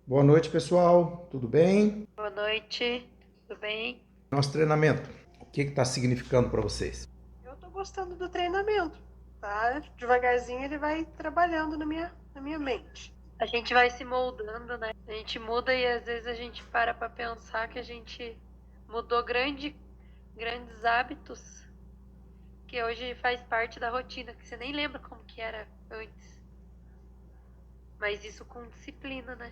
Boa noite, pessoal. Tudo bem? Boa noite, tudo bem? Nosso treinamento, o que está significando para vocês? Eu tô gostando do treinamento, tá? Devagarzinho ele vai trabalhando na minha mente. A gente vai se moldando, né? A gente muda e às vezes a gente para pra pensar que a gente mudou grandes hábitos que hoje faz parte da rotina, que você nem lembra como que era antes. Mas isso com disciplina, né?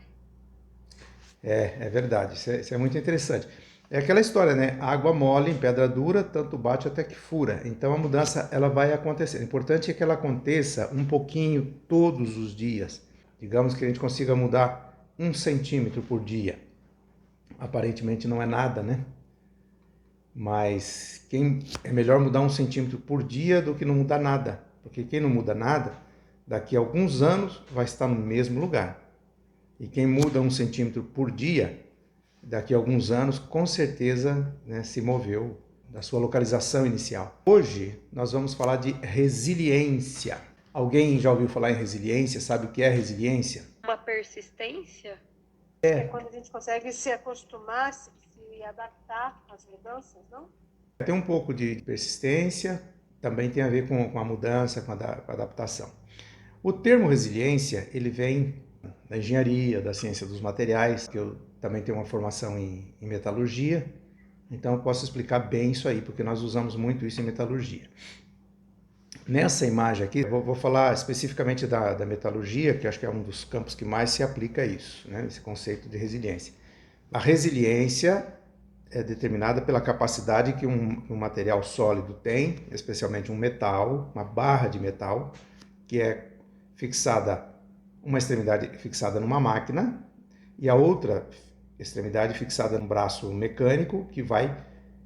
É verdade, isso é muito interessante. É aquela história, né? Água mole em pedra dura, tanto bate até que fura. Então a mudança ela vai acontecer. O importante é que ela aconteça um pouquinho todos os dias. Digamos que a gente consiga mudar 1 centímetro por dia. Aparentemente não é nada, né? Mas é melhor mudar 1 centímetro por dia do que não mudar nada. Porque quem não muda nada, daqui a alguns anos vai estar no mesmo lugar. E quem muda 1 centímetro por dia, daqui a alguns anos, com certeza, né, se moveu da sua localização inicial. Hoje nós vamos falar de resiliência. Alguém já ouviu falar em resiliência? Sabe o que é resiliência? Uma persistência é quando a gente consegue se acostumar, se adaptar às mudanças, não? Tem um pouco de persistência, também tem a ver com a mudança, com a adaptação. O termo resiliência, ele vem da engenharia, da ciência dos materiais, que eu também tenho uma formação em metalurgia, então eu posso explicar bem isso aí, porque nós usamos muito isso em metalurgia. Nessa imagem aqui, vou falar especificamente da metalurgia, que acho que é um dos campos que mais se aplica a isso, né, esse conceito de resiliência. A resiliência é determinada pela capacidade que um material sólido tem, especialmente um metal, uma barra de metal, que é fixada, uma extremidade fixada numa máquina e a outra extremidade fixada num braço mecânico que vai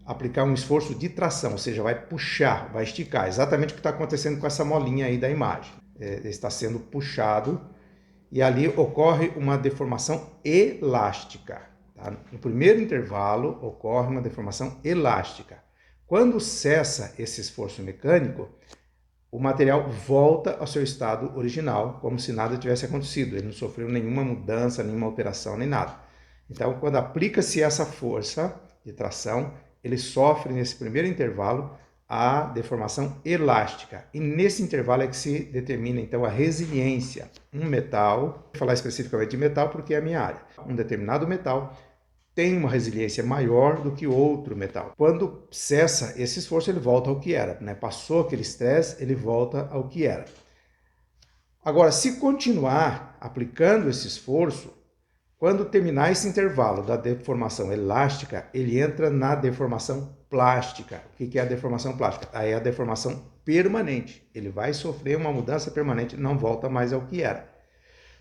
aplicar um esforço de tração, ou seja, vai puxar, vai esticar. Exatamente o que está acontecendo com essa molinha aí da imagem. Está sendo puxado e ali ocorre uma deformação elástica. Tá? No primeiro intervalo ocorre uma deformação elástica. Quando cessa esse esforço mecânico, o material volta ao seu estado original, como se nada tivesse acontecido. Ele não sofreu nenhuma mudança, nenhuma alteração, nem nada. Então, quando aplica-se essa força de tração, ele sofre nesse primeiro intervalo a deformação elástica. E nesse intervalo é que se determina então a resiliência. Um metal, vou falar especificamente de metal porque é a minha área. Um determinado metal tem uma resiliência maior do que outro metal. Quando cessa esse esforço, ele volta ao que era, né? Passou aquele estresse, ele volta ao que era. Agora, se continuar aplicando esse esforço, quando terminar esse intervalo da deformação elástica, ele entra na deformação plástica. O que é a deformação plástica? Aí é a deformação permanente. Ele vai sofrer uma mudança permanente, não volta mais ao que era.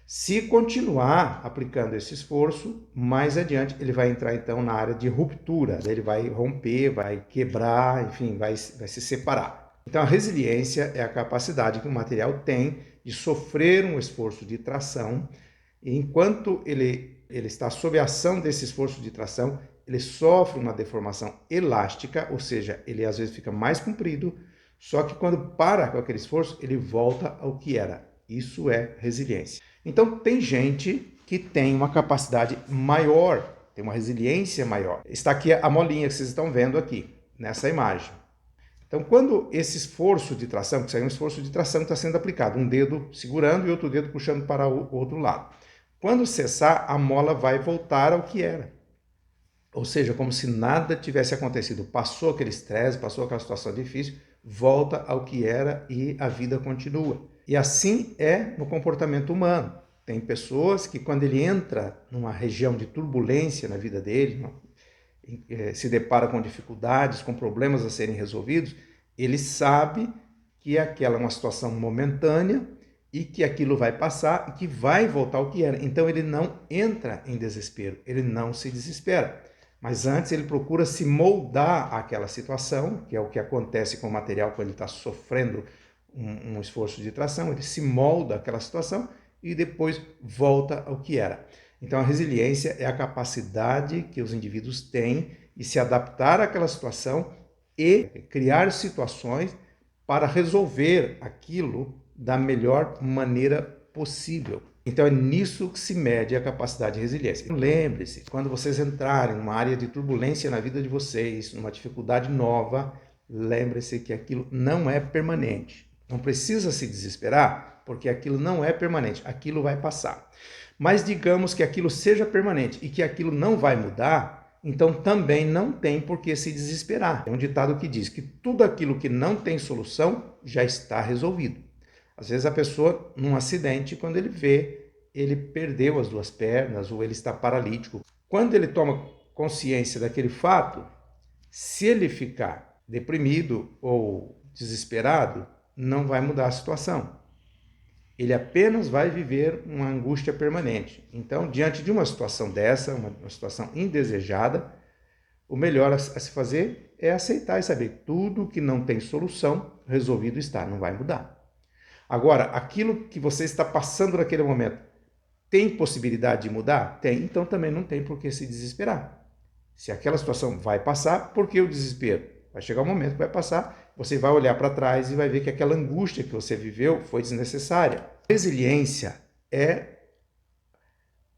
Se continuar aplicando esse esforço, mais adiante ele vai entrar então na área de ruptura, ele vai romper, vai quebrar, enfim, vai se separar. Então a resiliência é a capacidade que o material tem de sofrer um esforço de tração, e enquanto ele está sob a ação desse esforço de tração, ele sofre uma deformação elástica, ou seja, ele às vezes fica mais comprido, só que quando para com aquele esforço, ele volta ao que era. Isso é resiliência. Então, tem gente que tem uma capacidade maior, tem uma resiliência maior. Está aqui a molinha que vocês estão vendo aqui, nessa imagem. Então, quando esse esforço de tração, que isso aí é um esforço de tração que está sendo aplicado, um dedo segurando e outro dedo puxando para o outro lado. Quando cessar, a mola vai voltar ao que era. Ou seja, como se nada tivesse acontecido. Passou aquele estresse, passou aquela situação difícil, volta ao que era e a vida continua. E assim é no comportamento humano. Tem pessoas que quando ele entra numa região de turbulência na vida dele, se depara com dificuldades, com problemas a serem resolvidos, ele sabe que aquela é uma situação momentânea e que aquilo vai passar e que vai voltar ao que era. Então ele não entra em desespero, ele não se desespera. Mas antes ele procura se moldar àquela situação, que é o que acontece com o material quando ele está sofrendo um esforço de tração, ele se molda àquela situação e depois volta ao que era. Então a resiliência é a capacidade que os indivíduos têm de se adaptar àquela situação e criar situações para resolver aquilo da melhor maneira possível. Então é nisso que se mede a capacidade de resiliência. Lembre-se, quando vocês entrarem numa área de turbulência na vida de vocês, numa dificuldade nova, lembre-se que aquilo não é permanente. Não precisa se desesperar, porque aquilo não é permanente, aquilo vai passar. Mas digamos que aquilo seja permanente e que aquilo não vai mudar, então também não tem por que se desesperar. É um ditado que diz que tudo aquilo que não tem solução já está resolvido. Às vezes a pessoa, num acidente, quando ele vê, ele perdeu as duas pernas ou ele está paralítico. Quando ele toma consciência daquele fato, se ele ficar deprimido ou desesperado, não vai mudar a situação. Ele apenas vai viver uma angústia permanente. Então, diante de uma situação dessa, uma situação indesejada, o melhor a se fazer é aceitar e saber tudo que não tem solução, resolvido está, não vai mudar. Agora, aquilo que você está passando naquele momento, tem possibilidade de mudar? Tem, então também não tem por que se desesperar. Se aquela situação vai passar, por que o desespero? Vai chegar um momento que vai passar, você vai olhar para trás e vai ver que aquela angústia que você viveu foi desnecessária. Resiliência é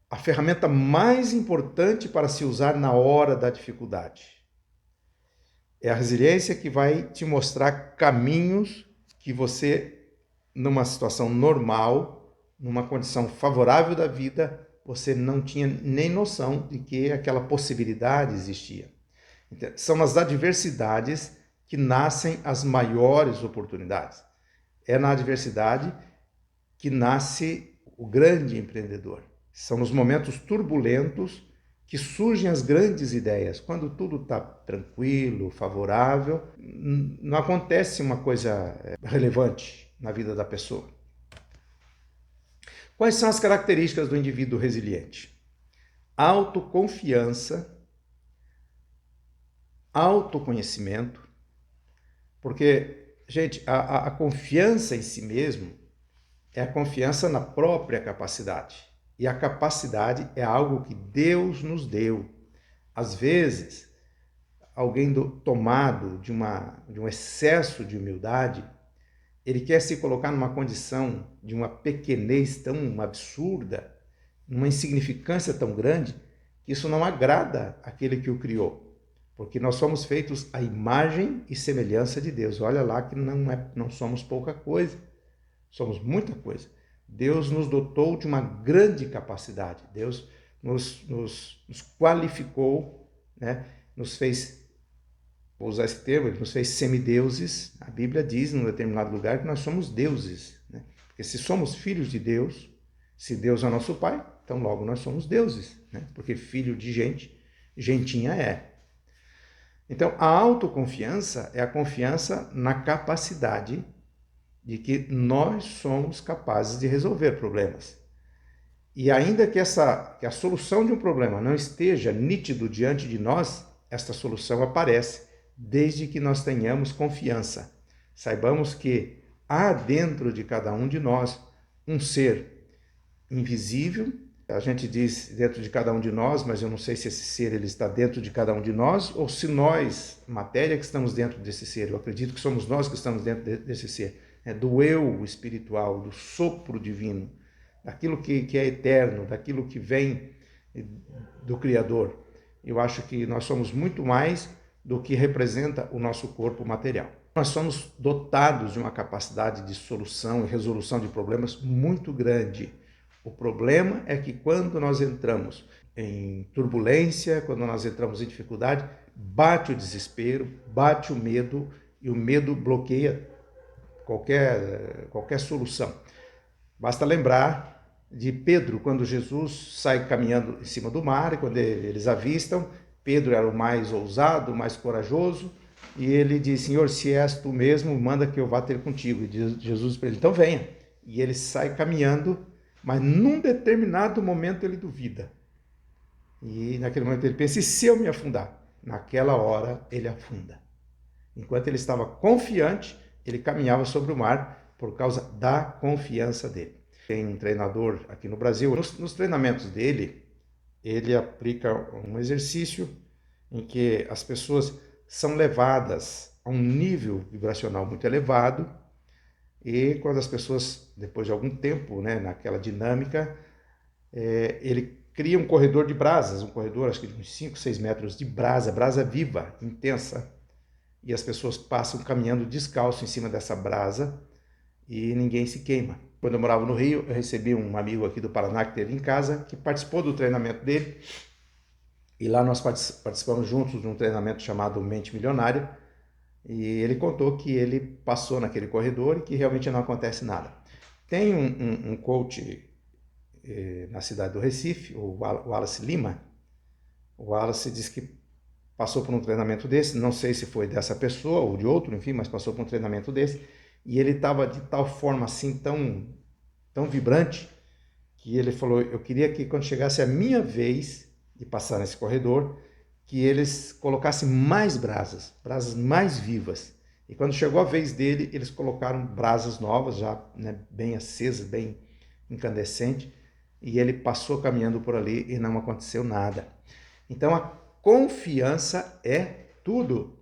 a ferramenta mais importante para se usar na hora da dificuldade. É a resiliência que vai te mostrar caminhos que você, numa situação normal, numa condição favorável da vida, você não tinha nem noção de que aquela possibilidade existia. Então, são nas adversidades que nascem as maiores oportunidades. É na adversidade que nasce o grande empreendedor. São nos momentos turbulentos que surgem as grandes ideias. Quando tudo está tranquilo, favorável, não acontece uma coisa relevante na vida da pessoa. Quais são as características do indivíduo resiliente? Autoconfiança, autoconhecimento, porque, gente, a confiança em si mesmo é a confiança na própria capacidade. E a capacidade é algo que Deus nos deu. Às vezes, alguém tomado de um excesso de humildade, ele quer se colocar numa condição de uma pequenez tão absurda, numa insignificância tão grande, que isso não agrada àquele que o criou. Porque nós somos feitos à imagem e semelhança de Deus. Olha lá que não somos pouca coisa, somos muita coisa. Deus nos dotou de uma grande capacidade. Deus nos qualificou, né? Nos fez, vou usar esse termo, ele nos fez semideuses. A Bíblia diz, num determinado lugar, que nós somos deuses, né? Porque se somos filhos de Deus, se Deus é nosso Pai, então logo nós somos deuses, né? Porque filho de gente, gentinha é. Então, a autoconfiança é a confiança na capacidade de que nós somos capazes de resolver problemas. E ainda que a solução de um problema não esteja nítido diante de nós, esta solução aparece, desde que nós tenhamos confiança. Saibamos que há dentro de cada um de nós um ser invisível. A gente diz dentro de cada um de nós, mas eu não sei se esse ser ele está dentro de cada um de nós ou se nós, matéria, que estamos dentro desse ser. Eu acredito que somos nós que estamos dentro desse ser. Do eu espiritual, do sopro divino, daquilo que é eterno, daquilo que vem do Criador. Eu acho que nós somos muito mais do que representa o nosso corpo material. Nós somos dotados de uma capacidade de solução e resolução de problemas muito grande. O problema é que quando nós entramos em turbulência, quando nós entramos em dificuldade, bate o desespero, bate o medo, e o medo bloqueia qualquer solução. Basta lembrar de Pedro, quando Jesus sai caminhando em cima do mar, e quando eles avistam, Pedro era o mais ousado, o mais corajoso, e ele diz, Senhor, se és tu mesmo, manda que eu vá ter contigo. E diz Jesus para ele, então venha. E ele sai caminhando, mas num determinado momento ele duvida. E naquele momento ele pensa, e se eu me afundar? Naquela hora ele afunda. Enquanto ele estava confiante, ele caminhava sobre o mar por causa da confiança dele. Tem um treinador aqui no Brasil, nos treinamentos dele, ele aplica um exercício em que as pessoas são levadas a um nível vibracional muito elevado E quando as pessoas, depois de algum tempo, né, naquela dinâmica, ele cria um corredor de brasas, um corredor acho que de uns 5, 6 metros de brasa, brasa viva, intensa, e as pessoas passam caminhando descalço em cima dessa brasa e ninguém se queima. Quando eu morava no Rio, eu recebi um amigo aqui do Paraná que esteve em casa, que participou do treinamento dele, e lá nós participamos juntos de um treinamento chamado Mente Milionária, e ele contou que ele passou naquele corredor e que realmente não acontece nada. Tem um coach na cidade do Recife, o Wallace Lima. O Wallace disse que passou por um treinamento desse, não sei se foi dessa pessoa ou de outro, enfim, mas passou por um treinamento desse, e ele estava de tal forma assim, tão vibrante, que ele falou, eu queria que quando chegasse a minha vez de passar nesse corredor, que eles colocassem mais brasas, brasas mais vivas. E quando chegou a vez dele, eles colocaram brasas novas, já né, bem acesas, bem incandescente, e ele passou caminhando por ali e não aconteceu nada. Então a confiança é tudo.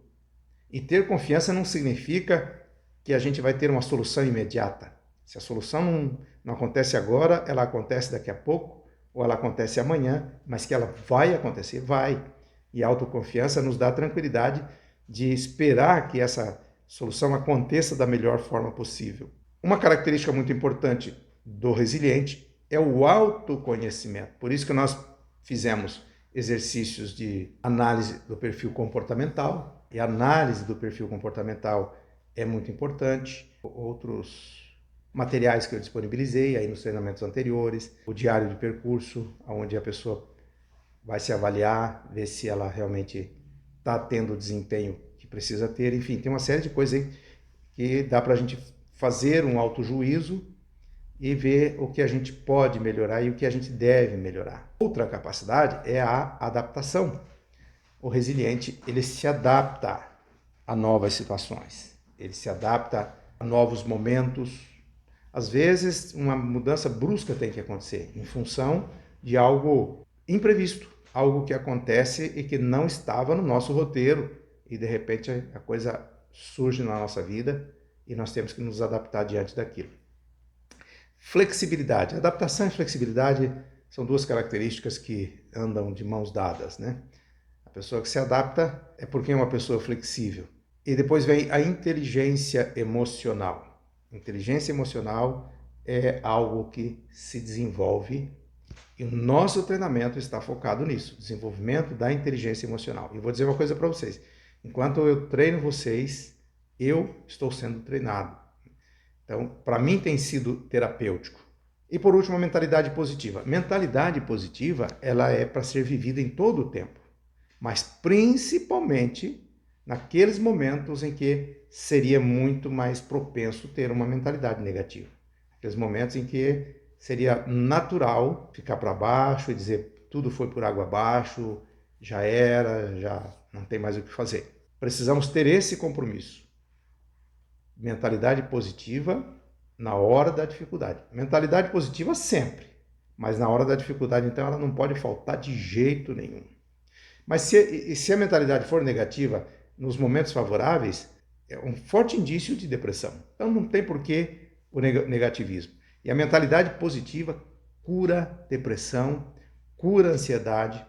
E ter confiança não significa que a gente vai ter uma solução imediata. Se a solução não acontece agora, ela acontece daqui a pouco, ou ela acontece amanhã, mas que ela vai acontecer, vai. E a autoconfiança nos dá a tranquilidade de esperar que essa solução aconteça da melhor forma possível. Uma característica muito importante do resiliente é o autoconhecimento. Por isso que nós fizemos exercícios de análise do perfil comportamental, e a análise do perfil comportamental é muito importante. Outros materiais que eu disponibilizei aí nos treinamentos anteriores, o diário de percurso, onde a pessoa vai se avaliar, ver se ela realmente está tendo o desempenho que precisa ter. Enfim, tem uma série de coisas aí que dá para a gente fazer um autojuízo e ver o que a gente pode melhorar e o que a gente deve melhorar. Outra capacidade é a adaptação. O resiliente, ele se adapta a novas situações, ele se adapta a novos momentos. Às vezes, uma mudança brusca tem que acontecer em função de algo imprevisto, algo que acontece e que não estava no nosso roteiro e de repente a coisa surge na nossa vida e nós temos que nos adaptar diante daquilo. Flexibilidade. Adaptação e flexibilidade são duas características que andam de mãos dadas, né? A pessoa que se adapta é porque é uma pessoa flexível. E depois vem a inteligência emocional. Inteligência emocional é algo que se desenvolve e o nosso treinamento está focado nisso, desenvolvimento da inteligência emocional. E vou dizer uma coisa para vocês. Enquanto eu treino vocês, eu estou sendo treinado. Então, para mim tem sido terapêutico. E por último, a mentalidade positiva. Mentalidade positiva, ela é para ser vivida em todo o tempo, mas principalmente naqueles momentos em que seria muito mais propenso ter uma mentalidade negativa. Aqueles momentos em que seria natural ficar para baixo e dizer tudo foi por água abaixo, já era, já não tem mais o que fazer. Precisamos ter esse compromisso. Mentalidade positiva na hora da dificuldade. Mentalidade positiva sempre, mas na hora da dificuldade, então, ela não pode faltar de jeito nenhum. Mas se a mentalidade for negativa, nos momentos favoráveis, é um forte indício de depressão. Então não tem porquê o negativismo. E a mentalidade positiva cura depressão, cura ansiedade,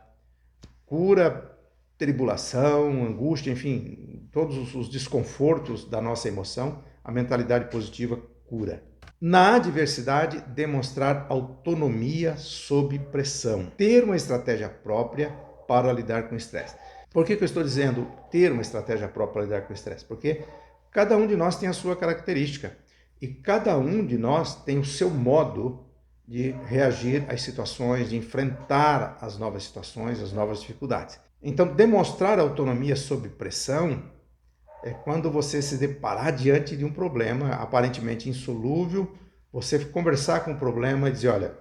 cura tribulação, angústia, enfim, todos os desconfortos da nossa emoção, a mentalidade positiva cura. Na adversidade, demonstrar autonomia sob pressão. Ter uma estratégia própria para lidar com o estresse. Por que eu estou dizendo ter uma estratégia própria para lidar com o estresse? Porque cada um de nós tem a sua característica e cada um de nós tem o seu modo de reagir às situações, de enfrentar as novas situações, as novas dificuldades. Então, demonstrar autonomia sob pressão é quando você se deparar diante de um problema aparentemente insolúvel, você conversar com o problema e dizer, olha,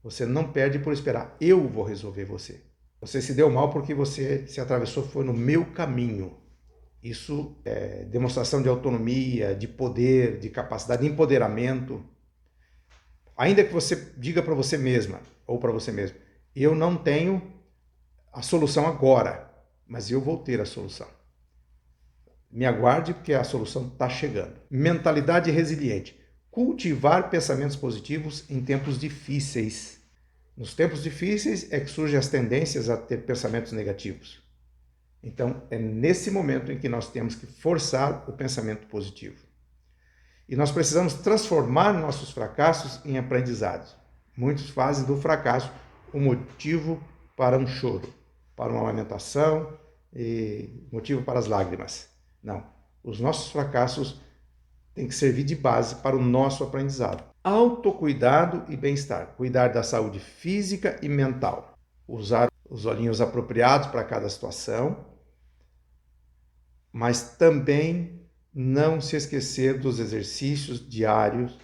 você não perde por esperar, eu vou resolver você. Você se deu mal porque você se atravessou, foi no meu caminho. Isso é demonstração de autonomia, de poder, de capacidade, de empoderamento. Ainda que você diga para você mesma ou para você mesmo, eu não tenho a solução agora, mas eu vou ter a solução. Me aguarde porque a solução está chegando. Mentalidade resiliente. Cultivar pensamentos positivos em tempos difíceis. Nos tempos difíceis é que surgem as tendências a ter pensamentos negativos. Então, é nesse momento em que nós temos que forçar o pensamento positivo. E nós precisamos transformar nossos fracassos em aprendizados. Muitos fazem do fracasso um motivo para um choro, para uma lamentação e motivo para as lágrimas. Não, os nossos fracassos têm que servir de base para o nosso aprendizado. Autocuidado e bem-estar. Cuidar da saúde física e mental. Usar os olhinhos apropriados para cada situação, mas também não se esquecer dos exercícios diários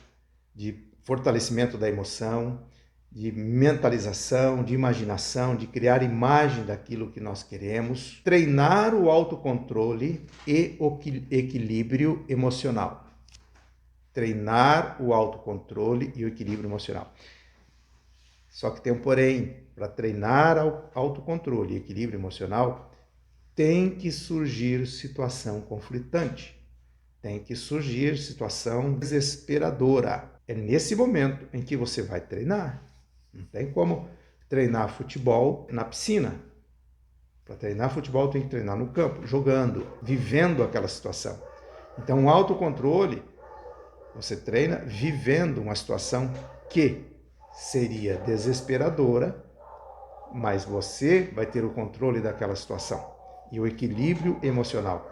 de fortalecimento da emoção, de mentalização, de imaginação, de criar imagem daquilo que nós queremos, treinar o autocontrole e o equilíbrio emocional. Treinar o autocontrole e o equilíbrio emocional. Só que tem um porém, para treinar o autocontrole e equilíbrio emocional, tem que surgir situação conflitante, tem que surgir situação desesperadora. É nesse momento em que você vai treinar. Não tem como treinar futebol na piscina. Para treinar futebol tem que treinar no campo, jogando, vivendo aquela situação. Então o autocontrole você treina vivendo uma situação que seria desesperadora, mas você vai ter o controle daquela situação e o equilíbrio emocional.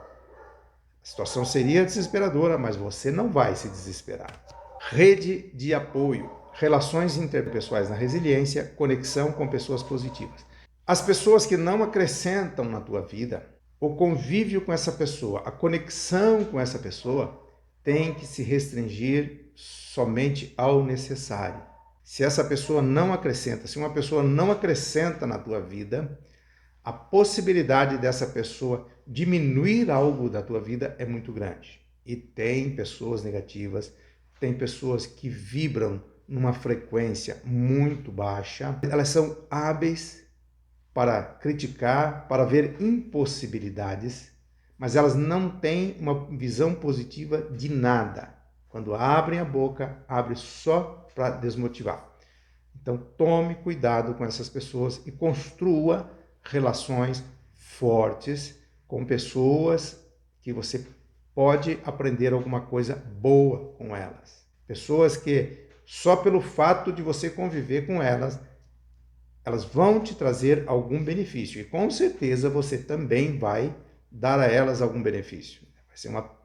A situação seria desesperadora, mas você não vai se desesperar. Rede de apoio, relações interpessoais na resiliência, conexão com pessoas positivas. As pessoas que não acrescentam na tua vida, o convívio com essa pessoa, a conexão com essa pessoa, tem que se restringir somente ao necessário. Se essa pessoa não acrescenta, se uma pessoa não acrescenta na tua vida, a possibilidade dessa pessoa diminuir algo da tua vida é muito grande. E tem pessoas negativas, tem pessoas que vibram numa frequência muito baixa. Elas são hábeis para criticar, para ver impossibilidades, mas elas não têm uma visão positiva de nada. Quando abrem a boca, abre só para desmotivar. Então tome cuidado com essas pessoas e construa relações fortes com pessoas que você pode aprender alguma coisa boa com elas. Pessoas que só pelo fato de você conviver com elas, elas vão te trazer algum benefício. E com certeza você também vai dar a elas algum benefício.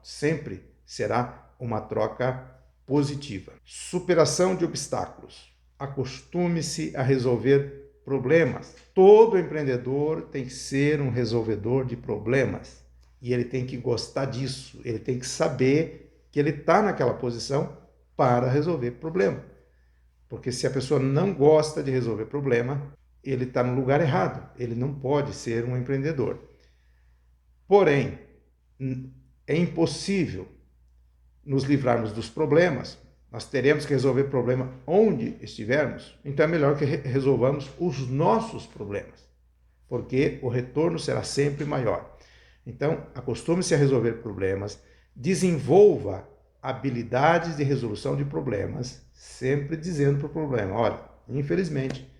Sempre será uma troca positiva. Superação de obstáculos. Acostume-se a resolver problemas. Todo empreendedor tem que ser um resolvedor de problemas. E ele tem que gostar disso. Ele tem que saber que ele está naquela posição para resolver problema. Porque se a pessoa não gosta de resolver problema, ele está no lugar errado. Ele não pode ser um empreendedor. Porém, é impossível nos livrarmos dos problemas. Nós teremos que resolver problema onde estivermos. Então é melhor que resolvamos os nossos problemas, porque o retorno será sempre maior. Então, acostume-se a resolver problemas, desenvolva habilidades de resolução de problemas, sempre dizendo para o problema, olha, infelizmente,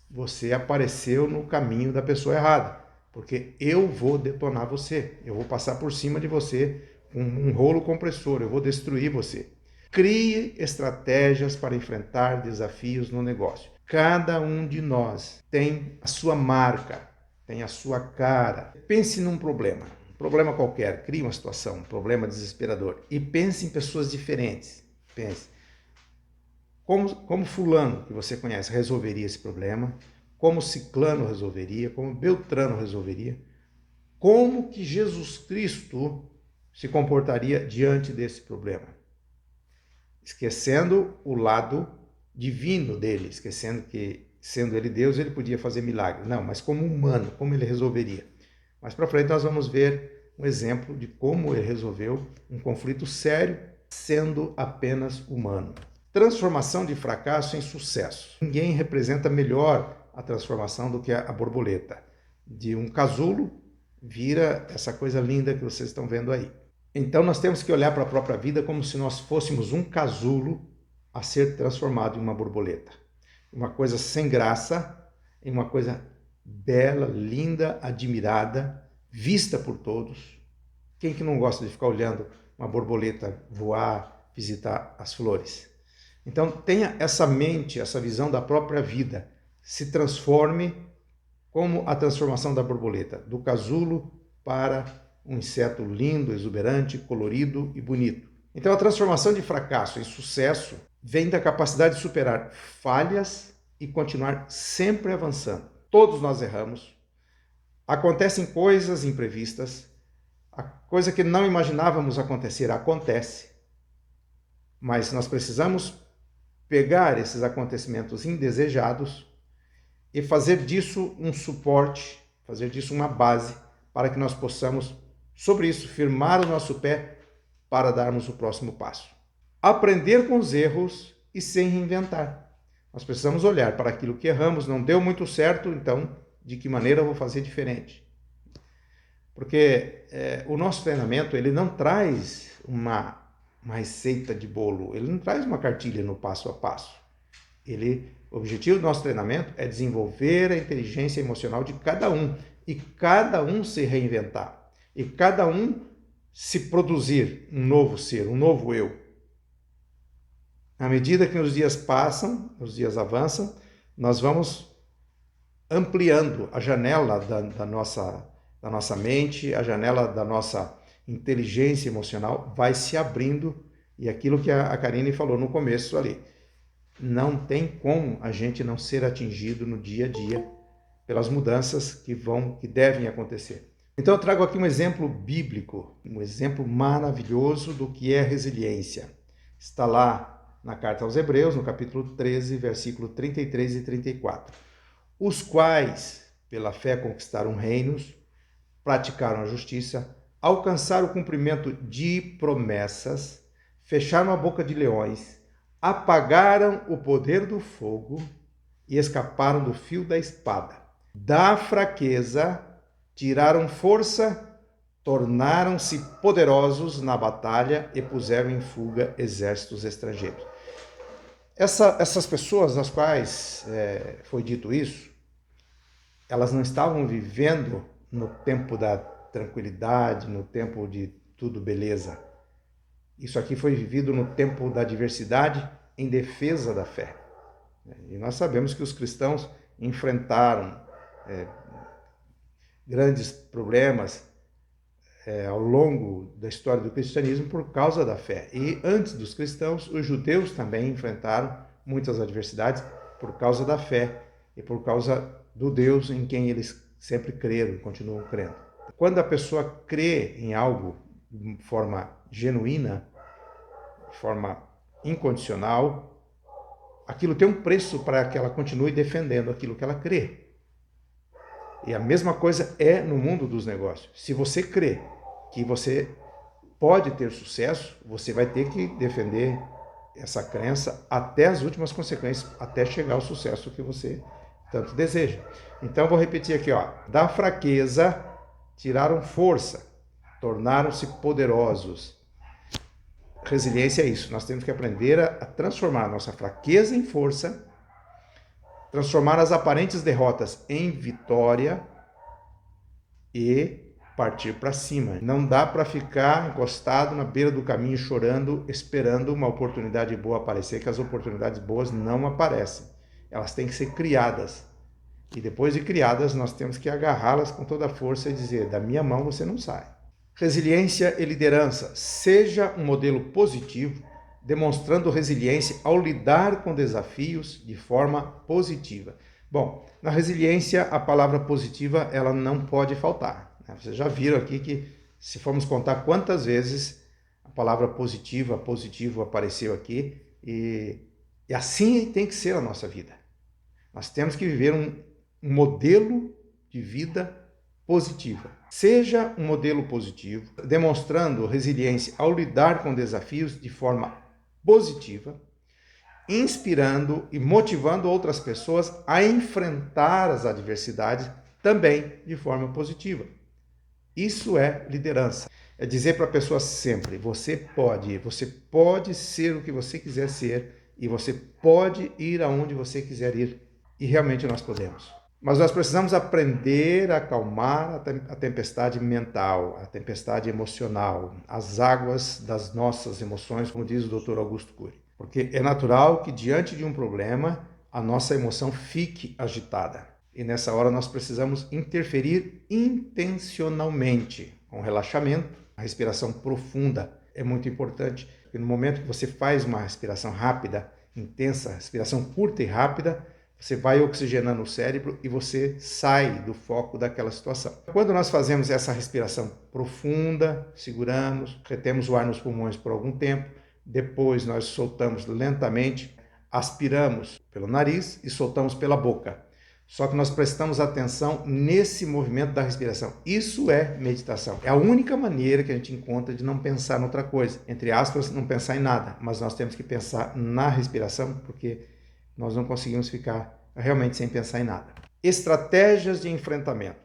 você apareceu no caminho da pessoa errada, porque eu vou detonar você, eu vou passar por cima de você com um rolo compressor, eu vou destruir você. Crie estratégias para enfrentar desafios no negócio. Cada um de nós tem a sua marca, tem a sua cara. Pense num problema qualquer, crie uma situação, um problema desesperador e pense em pessoas diferentes. Pense. Como fulano, que você conhece, resolveria esse problema, como ciclano resolveria, como Beltrano resolveria, como que Jesus Cristo se comportaria diante desse problema. Esquecendo o lado divino dele, esquecendo que, sendo ele Deus, ele podia fazer milagres. Não, mas como humano, como ele resolveria. Mais para frente nós vamos ver um exemplo de como ele resolveu um conflito sério, sendo apenas humano. Transformação de fracasso em sucesso. Ninguém representa melhor a transformação do que a borboleta. De um casulo vira essa coisa linda que vocês estão vendo aí. Então nós temos que olhar para a própria vida como se nós fôssemos um casulo a ser transformado em uma borboleta. Uma coisa sem graça em uma coisa bela, linda, admirada, vista por todos. Quem que não gosta de ficar olhando uma borboleta voar, visitar as flores? Então tenha essa mente, essa visão da própria vida. Se transforme como a transformação da borboleta, do casulo para um inseto lindo, exuberante, colorido e bonito. Então a transformação de fracasso em sucesso vem da capacidade de superar falhas e continuar sempre avançando. Todos nós erramos, acontecem coisas imprevistas, a coisa que não imaginávamos acontecer acontece, mas nós precisamos pegar esses acontecimentos indesejados e fazer disso um suporte, fazer disso uma base para que nós possamos, sobre isso, firmar o nosso pé para darmos o próximo passo. Aprender com os erros e se reinventar. Nós precisamos olhar para aquilo que erramos, não deu muito certo, então de que maneira eu vou fazer diferente? Porque o nosso treinamento ele não traz uma receita de bolo, ele não traz uma cartilha no passo a passo. O objetivo do nosso treinamento é desenvolver a inteligência emocional de cada um e cada um se reinventar e cada um se produzir um novo ser, um novo eu. À medida que os dias passam, os dias avançam, nós vamos ampliando a janela da nossa mente, a janela da nossa inteligência emocional vai se abrindo, e aquilo que a Karine falou no começo ali, não tem como a gente não ser atingido no dia a dia pelas mudanças que devem acontecer. Então eu trago aqui um exemplo bíblico, um exemplo maravilhoso do que é resiliência. Está lá na carta aos Hebreus, no capítulo 13, versículo 33 e 34. Os quais, pela fé, conquistaram reinos, praticaram a justiça, alcançaram o cumprimento de promessas, fecharam a boca de leões, apagaram o poder do fogo e escaparam do fio da espada. Da fraqueza tiraram força, tornaram-se poderosos na batalha e puseram em fuga exércitos estrangeiros. Essas pessoas às quais foi dito isso, elas não estavam vivendo no tempo da tranquilidade, no tempo de tudo beleza. Isso aqui foi vivido no tempo da adversidade em defesa da fé. E nós sabemos que os cristãos enfrentaram grandes problemas ao longo da história do cristianismo por causa da fé. E antes dos cristãos, os judeus também enfrentaram muitas adversidades por causa da fé e por causa do Deus em quem eles sempre creram e continuam crendo. Quando a pessoa crê em algo de forma genuína, de forma incondicional, aquilo tem um preço para que ela continue defendendo aquilo que ela crê. E a mesma coisa é no mundo dos negócios. Se você crê que você pode ter sucesso, você vai ter que defender essa crença até as últimas consequências, até chegar ao sucesso que você tanto deseja. Então vou repetir aqui, da fraqueza tiraram força, tornaram-se poderosos. Resiliência é isso, nós temos que aprender a transformar a nossa fraqueza em força, transformar as aparentes derrotas em vitória e partir para cima. Não dá para ficar encostado na beira do caminho chorando, esperando uma oportunidade boa aparecer, que as oportunidades boas não aparecem. Elas têm que ser criadas. E depois de criadas, nós temos que agarrá-las com toda a força e dizer, da minha mão você não sai. Resiliência e liderança. Seja um modelo positivo, demonstrando resiliência ao lidar com desafios de forma positiva. Bom, na resiliência, a palavra positiva ela não pode faltar. Vocês já viram aqui que, se formos contar quantas vezes a palavra positivo apareceu aqui, e assim tem que ser a nossa vida. Nós temos que viver um modelo de vida positiva. Seja um modelo positivo, demonstrando resiliência ao lidar com desafios de forma positiva, inspirando e motivando outras pessoas a enfrentar as adversidades também de forma positiva. Isso é liderança. É dizer para a pessoa sempre, você pode ser o que você quiser ser e você pode ir aonde você quiser ir. E realmente nós podemos. Mas nós precisamos aprender a acalmar a tempestade mental, a tempestade emocional, as águas das nossas emoções, como diz o Dr. Augusto Cury. Porque é natural que diante de um problema, a nossa emoção fique agitada. E nessa hora nós precisamos interferir intencionalmente, com relaxamento. A respiração profunda é muito importante, porque no momento que você faz uma respiração rápida, intensa, respiração curta e rápida, você vai oxigenando o cérebro e você sai do foco daquela situação. Quando nós fazemos essa respiração profunda, seguramos, retemos o ar nos pulmões por algum tempo, depois nós soltamos lentamente, aspiramos pelo nariz e soltamos pela boca. Só que nós prestamos atenção nesse movimento da respiração. Isso é meditação. É a única maneira que a gente encontra de não pensar em outra coisa. Entre aspas, não pensar em nada. Mas nós temos que pensar na respiração, porque nós não conseguimos ficar realmente sem pensar em nada. Estratégias de enfrentamento.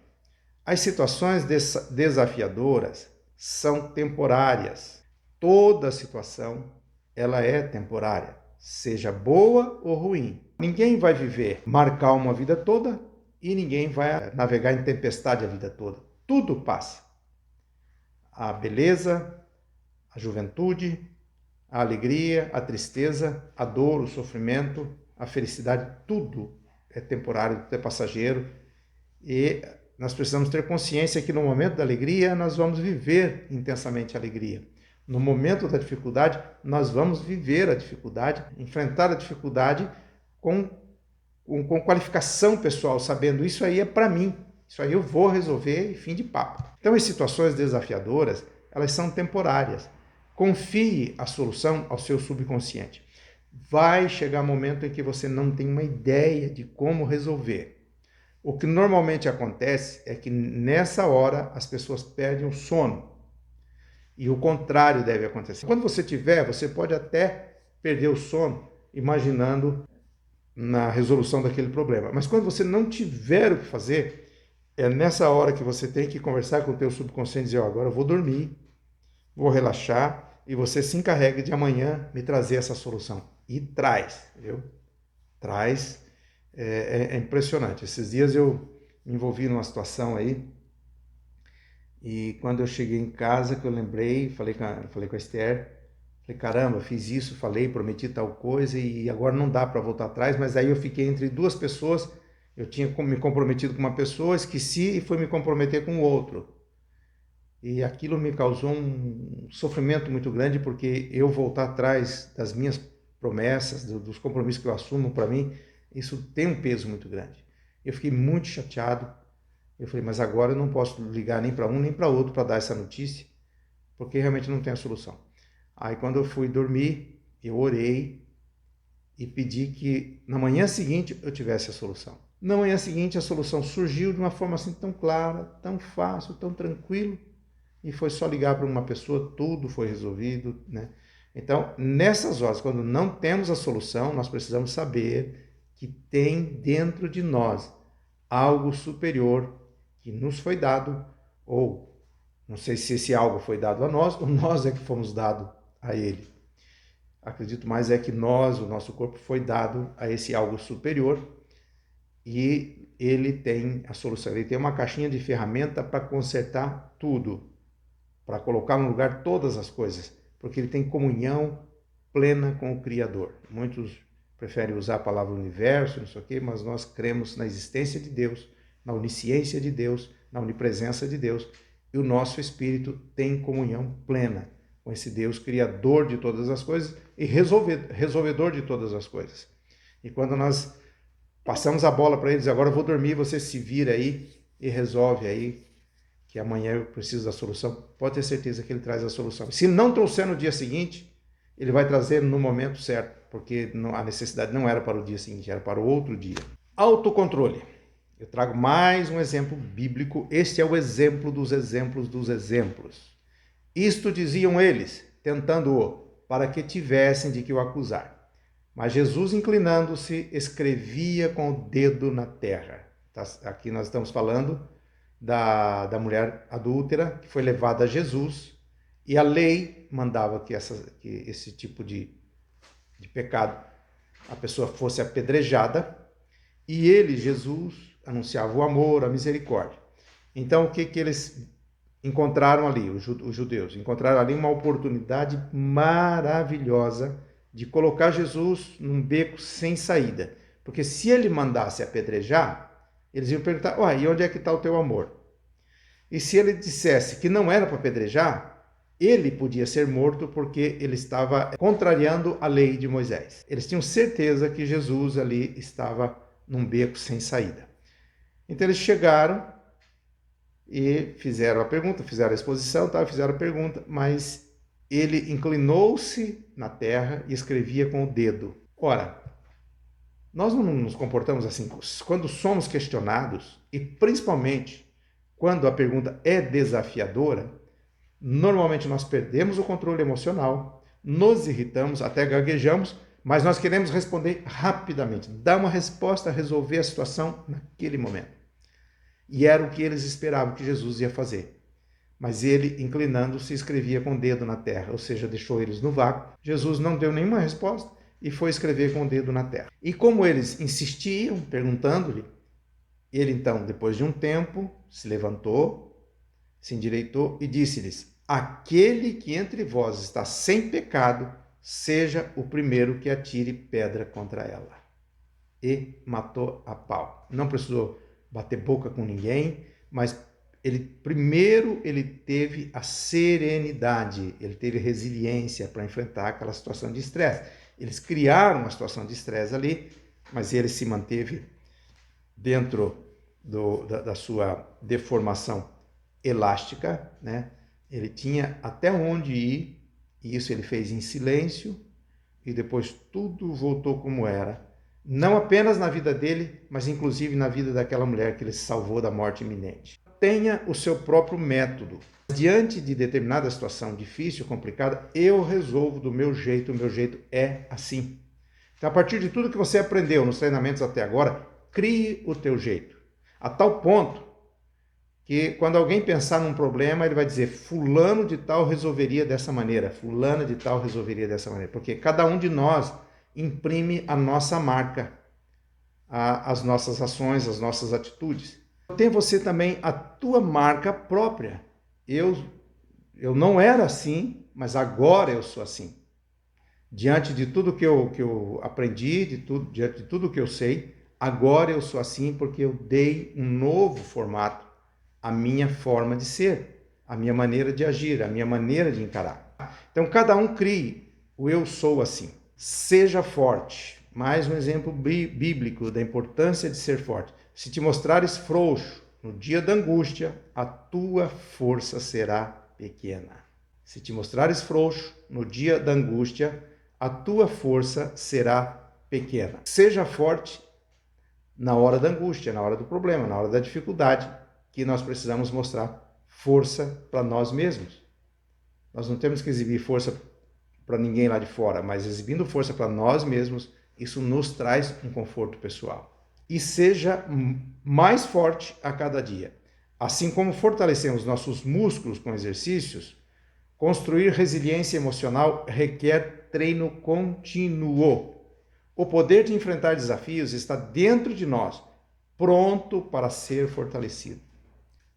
As situações desafiadoras são temporárias. Toda situação, ela é temporária, seja boa ou ruim. Ninguém vai viver mar calmo a vida toda e ninguém vai navegar em tempestade a vida toda. Tudo passa. A beleza, a juventude, a alegria, a tristeza, a dor, o sofrimento, a felicidade, tudo é temporário, tudo é passageiro. E nós precisamos ter consciência que no momento da alegria nós vamos viver intensamente a alegria. No momento da dificuldade, nós vamos viver a dificuldade, enfrentar a dificuldade com qualificação pessoal, sabendo isso aí é para mim, isso aí eu vou resolver e fim de papo. Então, as situações desafiadoras, elas são temporárias. Confie a solução ao seu subconsciente. Vai chegar um momento em que você não tem uma ideia de como resolver. O que normalmente acontece é que nessa hora as pessoas perdem o sono. E o contrário deve acontecer. Quando você tiver, você pode até perder o sono imaginando na resolução daquele problema. Mas quando você não tiver o que fazer, é nessa hora que você tem que conversar com o teu subconsciente e dizer, agora eu vou dormir, vou relaxar e você se encarrega de amanhã me trazer essa solução. E traz, viu? Traz. É impressionante. Esses dias eu me envolvi numa situação aí e quando eu cheguei em casa que eu lembrei, falei com a Esther, falei, caramba, fiz isso, falei, prometi tal coisa e agora não dá para voltar atrás, mas aí eu fiquei entre duas pessoas, eu tinha me comprometido com uma pessoa, esqueci e fui me comprometer com outro. E aquilo me causou um sofrimento muito grande, porque eu voltar atrás das minhas promessas, dos compromissos que eu assumo para mim, isso tem um peso muito grande. Eu fiquei muito chateado, eu falei, mas agora eu não posso ligar nem para um nem para outro para dar essa notícia, porque realmente não tem a solução. Aí quando eu fui dormir, eu orei e pedi que na manhã seguinte eu tivesse a solução. Na manhã seguinte a solução surgiu de uma forma assim tão clara, tão fácil, tão tranquilo, e foi só ligar para uma pessoa, tudo foi resolvido, né? Então, nessas horas, quando não temos a solução, nós precisamos saber que tem dentro de nós algo superior que nos foi dado, ou não sei se esse algo foi dado a nós, ou nós é que fomos dados a ele. Acredito mais é que nós, o nosso corpo, foi dado a esse algo superior e ele tem a solução. Ele tem uma caixinha de ferramenta para consertar tudo, para colocar no lugar todas as coisas, porque ele tem comunhão plena com o Criador. Muitos preferem usar a palavra universo, não sei o quê, mas nós cremos na existência de Deus, na onisciência de Deus, na onipresença de Deus, e o nosso espírito tem comunhão plena com esse Deus criador de todas as coisas e resolvedor de todas as coisas. E quando nós passamos a bola para eles, agora eu vou dormir, você se vira aí e resolve aí, que amanhã eu preciso da solução, pode ter certeza que ele traz a solução. Se não trouxer no dia seguinte, ele vai trazer no momento certo, porque a necessidade não era para o dia seguinte, era para o outro dia. Autocontrole. Eu trago mais um exemplo bíblico, este é o exemplo dos exemplos dos exemplos. Isto diziam eles, tentando-o, para que tivessem de que o acusar. Mas Jesus, inclinando-se, escrevia com o dedo na terra. Aqui nós estamos falando da mulher adúltera, que foi levada a Jesus, E a lei mandava que esse tipo de pecado, a pessoa fosse apedrejada, e ele, Jesus, anunciava o amor, a misericórdia. Então, o que eles encontraram ali, os judeus? Encontraram ali uma oportunidade maravilhosa de colocar Jesus num beco sem saída. Porque se ele mandasse apedrejar, eles iam perguntar, e onde é que está o teu amor? E se ele dissesse que não era para apedrejar, ele podia ser morto porque ele estava contrariando a lei de Moisés. Eles tinham certeza que Jesus ali estava num beco sem saída. Então eles chegaram e fizeram a pergunta, fizeram a exposição, fizeram a pergunta, mas ele inclinou-se na terra e escrevia com o dedo. Ora, nós não nos comportamos assim quando somos questionados, e principalmente quando a pergunta é desafiadora. Normalmente nós perdemos o controle emocional, nos irritamos, até gaguejamos, mas nós queremos responder rapidamente, dar uma resposta, resolver a situação naquele momento. E era o que eles esperavam que Jesus ia fazer. Mas ele, inclinando-se, escrevia com o dedo na terra, ou seja, deixou eles no vácuo. Jesus não deu nenhuma resposta e foi escrever com o dedo na terra. E como eles insistiam, perguntando-lhe, ele então, depois de um tempo, se levantou, se endireitou e disse-lhes: aquele que entre vós está sem pecado, seja o primeiro que atire pedra contra ela. E matou a pau. Não precisou bater boca com ninguém, mas primeiro ele teve a serenidade, ele teve resiliência para enfrentar aquela situação de estresse. Eles criaram uma situação de estresse ali, mas ele se manteve dentro da sua deformação elástica, né? Ele tinha até onde ir, e isso ele fez em silêncio, e depois tudo voltou como era. Não apenas na vida dele, mas inclusive na vida daquela mulher que ele salvou da morte iminente. Tenha o seu próprio método. Diante de determinada situação difícil, complicada, eu resolvo do meu jeito, o meu jeito é assim. Então, a partir de tudo que você aprendeu nos treinamentos até agora, crie o teu jeito. A tal ponto que quando alguém pensar num problema, ele vai dizer, fulano de tal resolveria dessa maneira, fulana de tal resolveria dessa maneira. Porque cada um de nós imprime a nossa marca, as nossas ações, as nossas atitudes. Tem você também a tua marca própria. Eu não era assim, mas agora eu sou assim. Diante de tudo que eu aprendi, diante de tudo que eu sei, agora eu sou assim porque eu dei um novo formato à minha forma de ser, a minha maneira de agir, a minha maneira de encarar. Então, cada um crie o eu sou assim. Seja forte. Mais um exemplo bíblico da importância de ser forte. Se te mostrares frouxo no dia da angústia, a tua força será pequena. Se te mostrares frouxo no dia da angústia, a tua força será pequena. Seja forte na hora da angústia, na hora do problema, na hora da dificuldade, que nós precisamos mostrar força para nós mesmos. Nós não temos que exibir força para ninguém lá de fora, mas exibindo força para nós mesmos, isso nos traz um conforto pessoal. E seja mais forte a cada dia. Assim como fortalecemos nossos músculos com exercícios, construir resiliência emocional requer treino contínuo. O poder de enfrentar desafios está dentro de nós, pronto para ser fortalecido.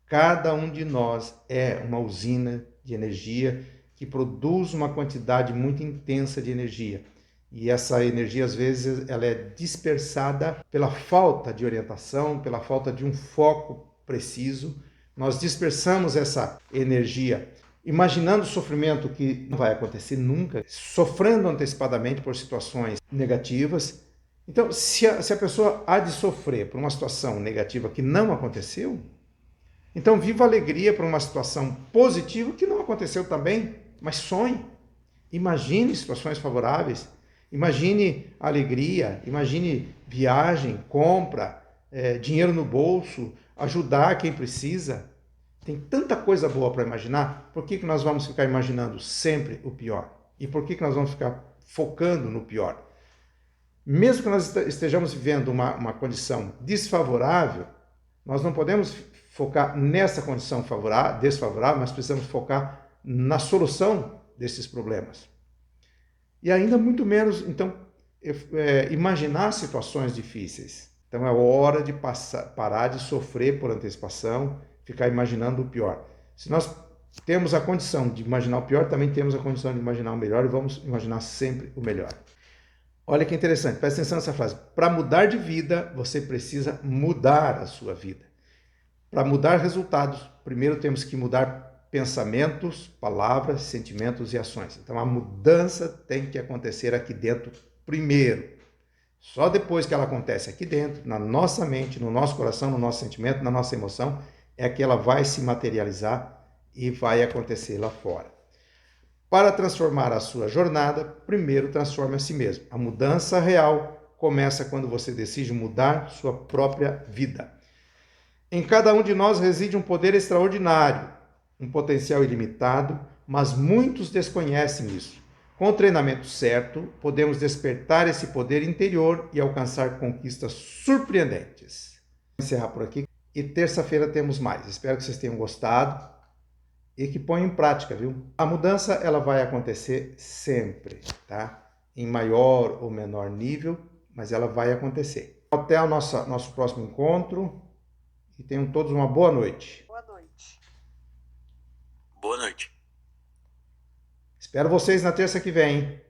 Cada um de nós é uma usina de energia que produz uma quantidade muito intensa de energia. E essa energia, às vezes, ela é dispersada pela falta de orientação, pela falta de um foco preciso. Nós dispersamos essa energia imaginando o sofrimento que não vai acontecer nunca, sofrendo antecipadamente por situações negativas. Então, se a pessoa há de sofrer por uma situação negativa que não aconteceu, então viva a alegria por uma situação positiva que não aconteceu também, mas sonhe. Imagine situações favoráveis, imagine alegria, imagine viagem, compra, dinheiro no bolso, ajudar quem precisa. Tem tanta coisa boa para imaginar, por que nós vamos ficar imaginando sempre o pior? E por que nós vamos ficar focando no pior? Mesmo que nós estejamos vivendo uma condição desfavorável, nós não podemos focar nessa condição desfavorável, mas precisamos focar na solução desses problemas. E ainda muito menos, então, imaginar situações difíceis. Então é hora de parar de sofrer por antecipação, ficar imaginando o pior. Se nós temos a condição de imaginar o pior, também temos a condição de imaginar o melhor e vamos imaginar sempre o melhor. Olha que interessante, presta atenção nessa frase. Para mudar de vida, você precisa mudar a sua vida. Para mudar resultados, primeiro temos que mudar pensamentos, palavras, sentimentos e ações. Então a mudança tem que acontecer aqui dentro primeiro. Só depois que ela acontece aqui dentro, na nossa mente, no nosso coração, no nosso sentimento, na nossa emoção, é que ela vai se materializar e vai acontecer lá fora. Para transformar a sua jornada, primeiro transforme a si mesmo. A mudança real começa quando você decide mudar sua própria vida. Em cada um de nós reside um poder extraordinário, um potencial ilimitado, mas muitos desconhecem isso. Com o treinamento certo, podemos despertar esse poder interior e alcançar conquistas surpreendentes. Vou encerrar por aqui e terça-feira temos mais. Espero que vocês tenham gostado e que ponham em prática, viu? A mudança ela vai acontecer sempre, tá? Em maior ou menor nível, mas ela vai acontecer. Até o nosso próximo encontro e tenham todos uma boa noite. Boa noite. Boa noite. Espero vocês na terça que vem, hein?